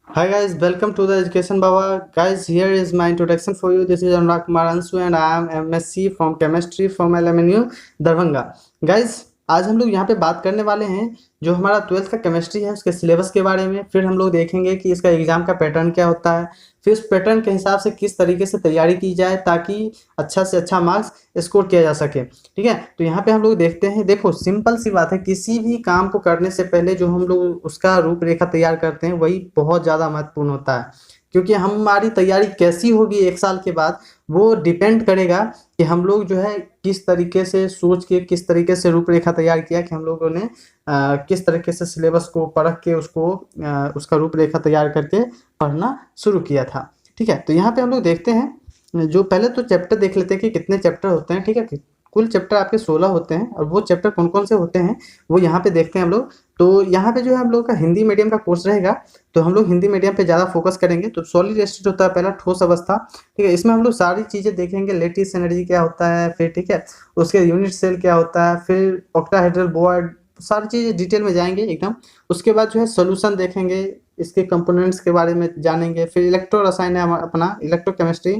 Hi guys, welcome to the Education Baba. Guys, here is my introduction for you. This is Anurag Kumar Ansu and I am MSc from Chemistry from LMNU Darbhanga. Guys, आज हम लोग यहाँ पे बात करने वाले हैं जो हमारा 12th का केमिस्ट्री है उसके सिलेबस के बारे में। फिर हम लोग देखेंगे कि इसका एग्जाम का पैटर्न क्या होता है, फिर उस पैटर्न के हिसाब से किस तरीके से तैयारी की जाए ताकि अच्छा से अच्छा मार्क्स स्कोर किया जा सके। ठीक है, तो यहाँ पे हम लोग देखते हैं। देखो, सिंपल सी बात है, किसी भी काम को करने से पहले जो हम लोग उसका रूपरेखा तैयार करते हैं वही बहुत ज़्यादा महत्वपूर्ण होता है, क्योंकि हमारी तैयारी कैसी होगी एक साल के बाद वो डिपेंड करेगा कि हम लोग जो है किस तरीके से सोच के किस तरीके से रूपरेखा तैयार किया, कि हम लोगों ने किस तरीके से सिलेबस को परख के उसको उसका रूपरेखा तैयार करके पढ़ना शुरू किया था। ठीक है, तो यहाँ पे हम लोग देखते हैं। जो पहले तो चैप्टर देख लेते हैं कि कितने चैप्टर होते हैं। ठीक है, कुल चैप्टर आपके 16 होते हैं और वो चैप्टर कौन कौन से होते हैं वो यहाँ पे देखते हैं हम लोग। तो यहाँ पे जो है हम लोग का हिंदी मीडियम का कोर्स रहेगा, तो हम लोग हिंदी मीडियम पे ज़्यादा फोकस करेंगे। तो सॉलिड स्टेट होता है पहला, ठोस अवस्था। ठीक है, इसमें हम लोग सारी चीज़ें देखेंगे। लेटिस एनर्जी क्या होता है, फिर ठीक है उसके यूनिट सेल क्या होता है, फिर ऑक्टाहेड्रल बॉन्ड, सारी चीज़ें डिटेल में जाएंगे एकदम। उसके बाद जो है सोल्यूशन देखेंगे, इसके कंपोनेंट्स के बारे में जानेंगे। फिर इलेक्ट्रो रसायन है अपना, इलेक्ट्रोकेमिस्ट्री,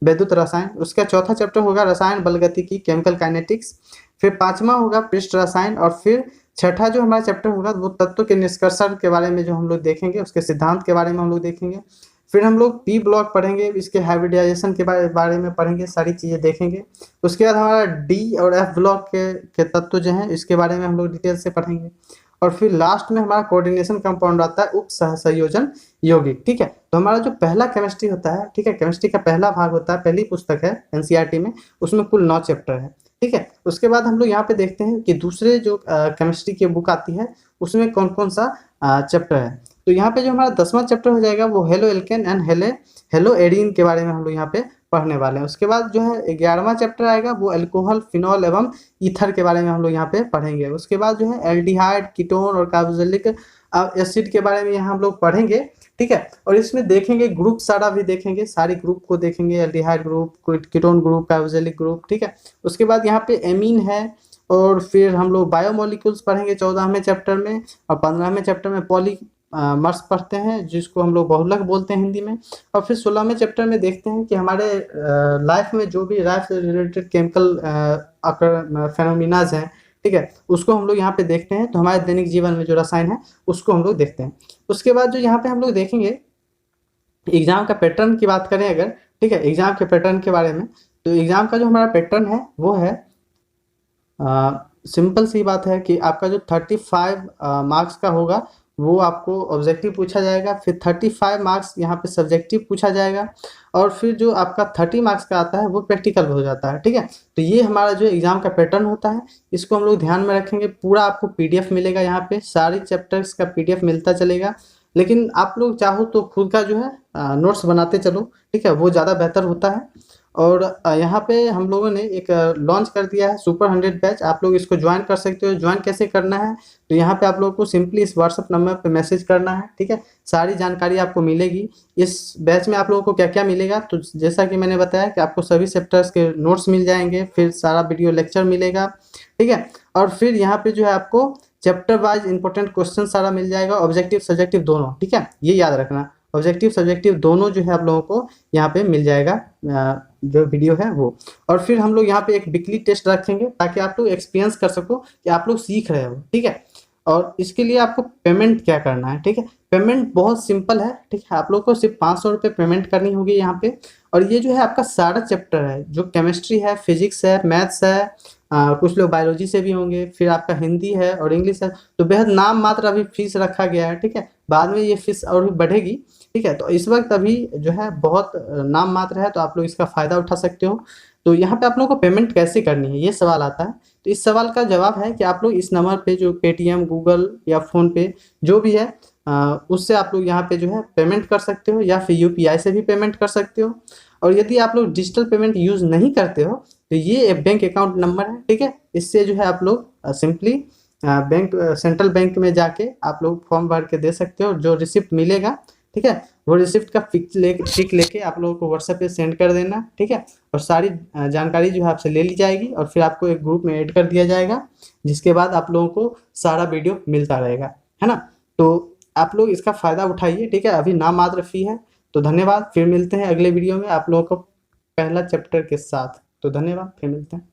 वैद्युत रसायन। उसका चौथा चैप्टर होगा रसायन बलगतिकी, केमिकल काइनेटिक्स। फिर पांचवा होगा पृष्ठ रसायन। और फिर छठा जो हमारा चैप्टर होगा वो तत्व के निष्कर्षण के बारे में जो हम लोग देखेंगे, उसके सिद्धांत के बारे में हम लोग देखेंगे। फिर हम लोग पी ब्लॉक पढ़ेंगे, इसके हाइब्रिडाइजेशन के बारे में पढ़ेंगे, सारी चीज़ें देखेंगे। उसके बाद हमारा डी और एफ ब्लॉक के तत्व जो हैं इसके बारे में हम लोग डिटेल से पढ़ेंगे। और फिर लास्ट में हमारा कोऑर्डिनेशन कंपाउंड आता है, उप सह संयोजन यौगिक। ठीक है, तो हमारा जो पहला केमिस्ट्री होता है, ठीक है, केमिस्ट्री का पहला भाग होता है, पहली पुस्तक है एनसीईआरटी में, उसमें कुल 9 चैप्टर है। ठीक है, उसके बाद हम लोग यहाँ पे देखते हैं कि दूसरे जो केमिस्ट्री की बुक आती है उसमें कौन कौन सा चैप्टर है। तो यहाँ पे जो हमारा 10वां चैप्टर हो जाएगा वो हेलो एल्केन एंड हेलो एडीन के बारे में हम लोग यहाँ पे पढ़ने वाले हैं। उसके बाद जो है 11वां चैप्टर आएगा वो अल्कोहल, फिनॉल एवं ईथर के बारे में हम लोग यहाँ पे पढ़ेंगे। उसके बाद जो है एल्डिहाइड, कीटोन और कार्बोक्सिलिक एसिड के बारे में यहाँ हम लोग पढ़ेंगे। ठीक है, और इसमें देखेंगे ग्रुप सारा भी देखेंगे, सारे ग्रुप को देखेंगे, aldehyde group, ketone group, carboxylic group. ठीक है, उसके बाद यहाँ पे एमीन है। और फिर हम लोग बायोमोलिक्यूल्स पढ़ेंगे 14वें चैप्टर में। और 15वें चैप्टर में पॉली मर्स पढ़ते हैं जिसको हम लोग बहुलक बोलते हैं हिंदी में। और फिर 16वें चैप्टर में देखते हैं कि हमारे लाइफ में जो भी लाइफ से रिलेटेड केमिकल फेनोमिनाज हैं, ठीक है, उसको हम लोग यहाँ पे देखते हैं। तो हमारे दैनिक जीवन में जो रसायन है उसको हम लोग देखते हैं। उसके बाद जो यहाँ पे हम लोग देखेंगे एग्जाम का पैटर्न की बात करें अगर, ठीक है, एग्जाम के पैटर्न के बारे में, तो एग्जाम का जो हमारा पैटर्न है वो है सिंपल सी बात है कि आपका जो 35 मार्क्स का होगा वो आपको ऑब्जेक्टिव पूछा जाएगा। फिर 35 मार्क्स यहाँ पे सब्जेक्टिव पूछा जाएगा। और फिर जो आपका 30 मार्क्स का आता है वो प्रैक्टिकल हो जाता है। ठीक है, तो ये हमारा जो एग्जाम का पैटर्न होता है इसको हम लोग ध्यान में रखेंगे। पूरा आपको पीडीएफ मिलेगा, यहाँ पे सारी चैप्टर्स का पीडीएफ मिलता चलेगा। लेकिन आप लोग चाहो तो खुद का जो है नोट्स बनाते चलो, ठीक है, वो ज़्यादा बेहतर होता है। और यहाँ पे हम लोगों ने एक लॉन्च कर दिया है सुपर 100 बैच, आप लोग इसको ज्वाइन कर सकते हो। ज्वाइन कैसे करना है, तो यहाँ पे आप लोगों को सिंपली इस व्हाट्सअप नंबर पे मैसेज करना है। ठीक है, सारी जानकारी आपको मिलेगी। इस बैच में आप लोगों को क्या क्या मिलेगा, तो जैसा कि मैंने बताया कि आपको सभी चैप्टर्स के नोट्स मिल जाएंगे, फिर सारा वीडियो लेक्चर मिलेगा। ठीक है, और फिर यहाँ पे जो है आपको चैप्टर वाइज इंपॉर्टेंट क्वेश्चन सारा मिल जाएगा, ऑब्जेक्टिव सब्जेक्टिव दोनों। ठीक है, ये याद रखना, ऑब्जेक्टिव सब्जेक्टिव दोनों जो है आप लोगों को यहाँ पे मिल जाएगा जो वीडियो है वो। और फिर हम लोग यहाँ पे एक वीकली टेस्ट रखेंगे ताकि आप लोग एक्सपीरियंस कर सको कि आप लोग सीख रहे हो। ठीक है, और इसके लिए आपको पेमेंट क्या करना है, ठीक है, पेमेंट बहुत सिंपल है। ठीक है, आप लोग को सिर्फ 500 रुपये पेमेंट करनी होगी यहाँ पे। और ये जो है आपका सारा चैप्टर है, जो केमिस्ट्री है, फिजिक्स है, मैथ्स है, कुछ लोग बायोलॉजी से भी होंगे, फिर आपका हिंदी है और इंग्लिश है। तो बेहद नाम मात्र अभी फीस रखा गया है। ठीक है, बाद में ये फीस और भी बढ़ेगी। ठीक है, तो इस वक्त अभी जो है बहुत नाम मात्र है, तो आप लोग इसका फ़ायदा उठा सकते हो। तो यहाँ पे आप लोगों को पेमेंट कैसे करनी है ये सवाल आता है। तो इस सवाल का जवाब है कि आप लोग इस नंबर पे जो पेटीएम, गूगल या फ़ोनपे जो भी है उससे आप लोग यहाँ पे जो है पेमेंट कर सकते हो, या फिर यूपीआई से भी पेमेंट कर सकते हो। और यदि आप लोग डिजिटल पेमेंट यूज़ नहीं करते हो तो ये एक बैंक अकाउंट नंबर है। ठीक है, इससे जो है आप लोग सिंपली बैंक सेंट्रल बैंक में जाके आप लोग फॉर्म भर के दे सकते हो। जो रिसिप्ट मिलेगा, ठीक है, वो रिसिप्ट का पिक लेके आप लोगों को व्हाट्सएप पे सेंड कर देना। ठीक है, और सारी जानकारी जो है आपसे ले ली जाएगी और फिर आपको एक ग्रुप में ऐड कर दिया जाएगा, जिसके बाद आप लोगों को सारा वीडियो मिलता रहेगा, है ना। तो आप लोग इसका फ़ायदा उठाइए, ठीक है। अभी नाम मात्र फ़ी है। तो धन्यवाद, फिर मिलते हैं अगले वीडियो में आप लोगों को पहला चैप्टर के साथ। तो धन्यवाद, फिर मिलते हैं।